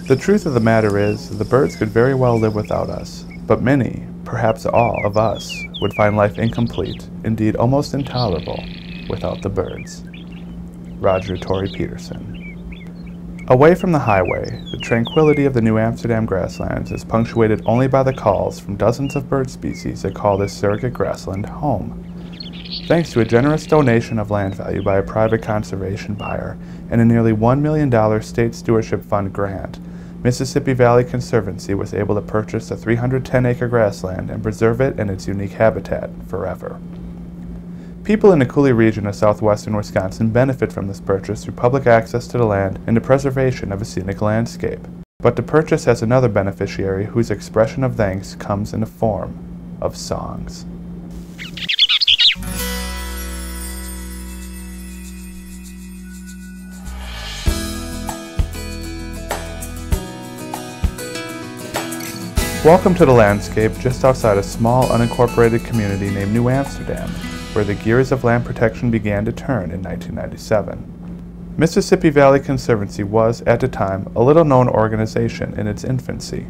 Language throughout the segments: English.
The truth of the matter is, the birds could very well live without us, but many, perhaps all, of us would find life incomplete, indeed almost intolerable, without the birds. Roger Torrey Peterson. Away from the highway, the tranquility of the New Amsterdam grasslands is punctuated only by the calls from dozens of bird species that call this surrogate grassland home. Thanks to a generous donation of land value by a private conservation buyer and a nearly $1 million state Stewardship Fund grant, Mississippi Valley Conservancy was able to purchase a 310-acre grassland and preserve it and its unique habitat forever. People in the Coulee region of southwestern Wisconsin benefit from this purchase through public access to the land and the preservation of a scenic landscape. But the purchase has another beneficiary whose expression of thanks comes in the form of songs. Welcome to the landscape just outside a small unincorporated community named New Amsterdam, where the gears of land protection began to turn in 1997. Mississippi Valley Conservancy was, at the time, a little-known organization in its infancy.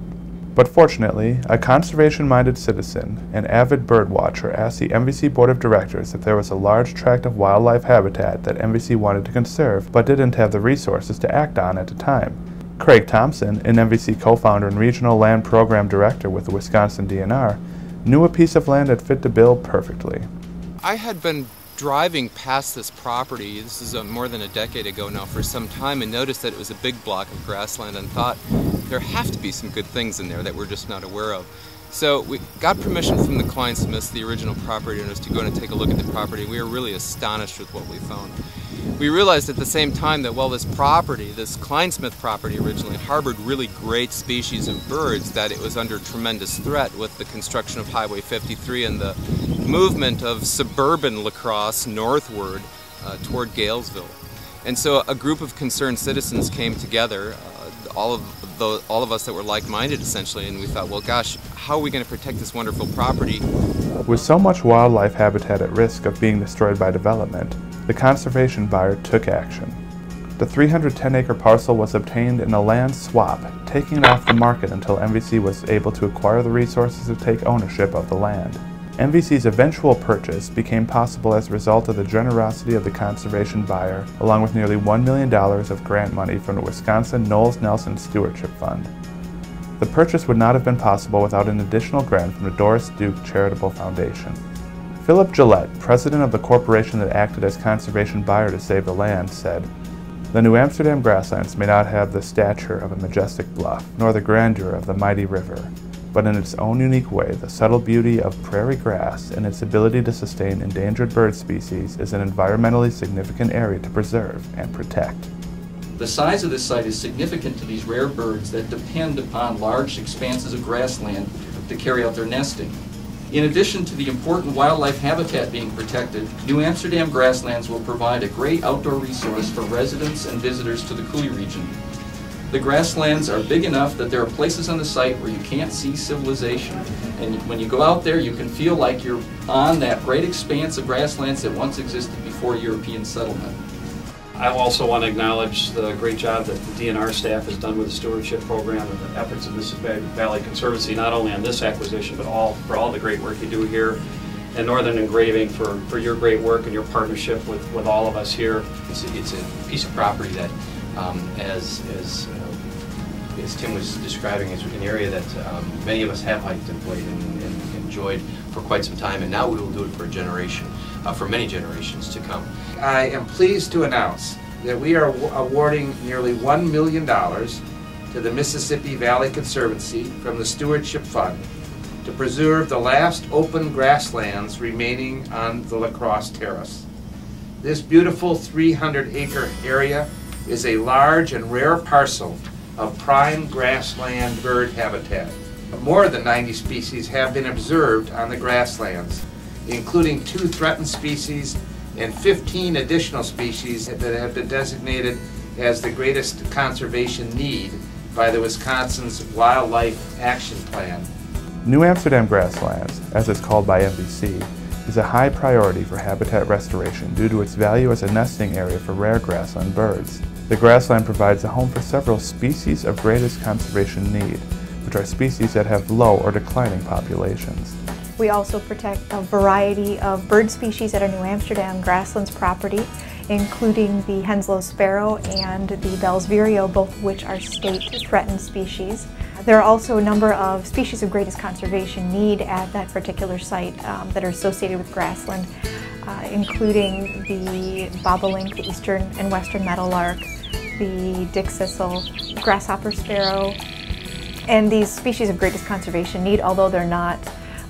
But fortunately, a conservation-minded citizen and avid bird watcher asked the MVC Board of Directors if there was a large tract of wildlife habitat that MVC wanted to conserve but didn't have the resources to act on at the time. Craig Thompson, an MVC co-founder and regional land program director with the Wisconsin DNR, knew a piece of land that fit the bill perfectly. I had been driving past this property, this is more than a decade ago now, for some time, and noticed that it was a big block of grassland and thought there have to be some good things in there that we're just not aware of. So we got permission from the Kleinsmiths, the original property owners, to go and take a look at the property. We were really astonished with what we found. We realized at the same time that, well, this property, this Kleinsmith property originally, harbored really great species of birds, that it was under tremendous threat with the construction of Highway 53 and the movement of suburban La Crosse northward toward Galesville. And so a group of concerned citizens came together, all of us that were like-minded essentially, and we thought, well, gosh, how are we going to protect this wonderful property? With so much wildlife habitat at risk of being destroyed by development, the conservation buyer took action. The 310-acre parcel was obtained in a land swap, taking it off the market until MVC was able to acquire the resources to take ownership of the land. MVC's eventual purchase became possible as a result of the generosity of the conservation buyer, along with nearly $1 million of grant money from the Wisconsin Knowles-Nelson Stewardship Fund. The purchase would not have been possible without an additional grant from the Doris Duke Foundation. Philip Gillette, president of the corporation that acted as conservation buyer to save the land, said, "The New Amsterdam grasslands may not have the stature of a majestic bluff, nor the grandeur of the mighty river, but in its own unique way, the subtle beauty of prairie grass and its ability to sustain endangered bird species is an environmentally significant area to preserve and protect." The size of this site is significant to these rare birds that depend upon large expanses of grassland to carry out their nesting. In addition to the important wildlife habitat being protected, New Amsterdam grasslands will provide a great outdoor resource for residents and visitors to the Coulee region. The grasslands are big enough that there are places on the site where you can't see civilization. And when you go out there, you can feel like you're on that great expanse of grasslands that once existed before European settlement. I also want to acknowledge the great job that the DNR staff has done with the stewardship program and the efforts of Mississippi Valley Conservancy, not only on this acquisition, but for all the great work you do here, and Northern Engraving for your great work and your partnership with all of us here. It's a piece of property that, as Tim was describing, is an area that many of us have hiked and played and enjoyed for quite some time, and now we will do it for a generation, for many generations to come. I am pleased to announce that we are awarding nearly $1 million to the Mississippi Valley Conservancy from the Stewardship Fund to preserve the last open grasslands remaining on the La Crosse Terrace. This beautiful 300-acre area is a large and rare parcel of prime grassland bird habitat. More than 90 species have been observed on the grasslands, including 2 threatened species and 15 additional species that have been designated as the greatest conservation need by the Wisconsin's Wildlife Action Plan. New Amsterdam Grasslands, as it's called by MVC, is a high priority for habitat restoration due to its value as a nesting area for rare grassland birds. The grassland provides a home for several species of greatest conservation need, which are species that have low or declining populations. We also protect a variety of bird species at our New Amsterdam Grasslands property, including the Henslow sparrow and the Bell's vireo, both of which are state-threatened species. There are also a number of species of greatest conservation need at that particular site that are associated with grassland, including the bobolink, the eastern and western meadowlark, the dickcissel, grasshopper sparrow. And these species of greatest conservation need, although they're not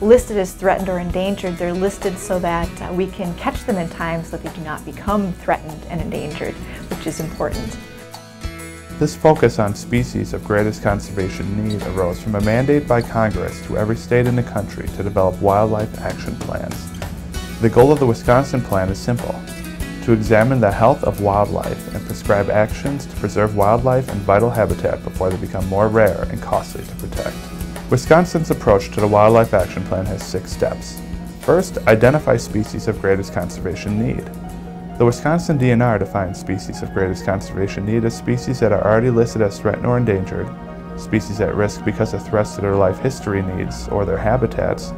listed as threatened or endangered, they're listed so that we can catch them in time so that they do not become threatened and endangered, which is important. This focus on species of greatest conservation need arose from a mandate by Congress to every state in the country to develop wildlife action plans. The goal of the Wisconsin plan is simple: to examine the health of wildlife and prescribe actions to preserve wildlife and vital habitat before they become more rare and costly to protect. Wisconsin's approach to the Wildlife Action Plan has 6 steps. First, identify species of greatest conservation need. The Wisconsin DNR defines species of greatest conservation need as species that are already listed as threatened or endangered, species at risk because of threats to their life history needs or their habitats,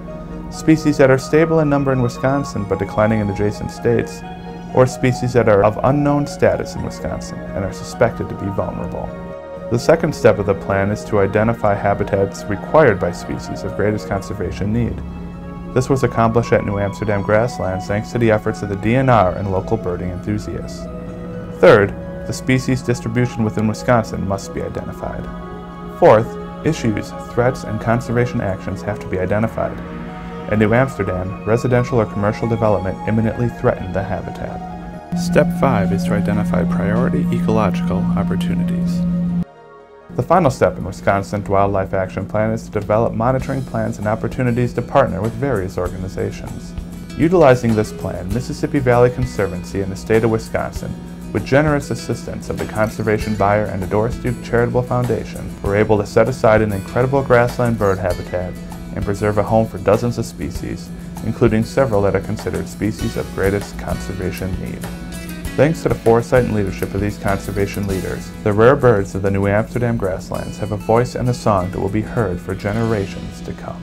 species that are stable in number in Wisconsin but declining in adjacent states, or species that are of unknown status in Wisconsin and are suspected to be vulnerable. The second step of the plan is to identify habitats required by species of greatest conservation need. This was accomplished at New Amsterdam Grasslands thanks to the efforts of the DNR and local birding enthusiasts. Third, the species distribution within Wisconsin must be identified. Fourth, issues, threats, and conservation actions have to be identified. At New Amsterdam, residential or commercial development imminently threatened the habitat. Step 5 is to identify priority ecological opportunities. The final step in Wisconsin's Wildlife Action Plan is to develop monitoring plans and opportunities to partner with various organizations. Utilizing this plan, Mississippi Valley Conservancy and the state of Wisconsin, with generous assistance of the conservation buyer and the Doris Duke Charitable Foundation, were able to set aside an incredible grassland bird habitat and preserve a home for dozens of species, including several that are considered species of greatest conservation need. Thanks to the foresight and leadership of these conservation leaders, the rare birds of the New Amsterdam Grasslands have a voice and a song that will be heard for generations to come.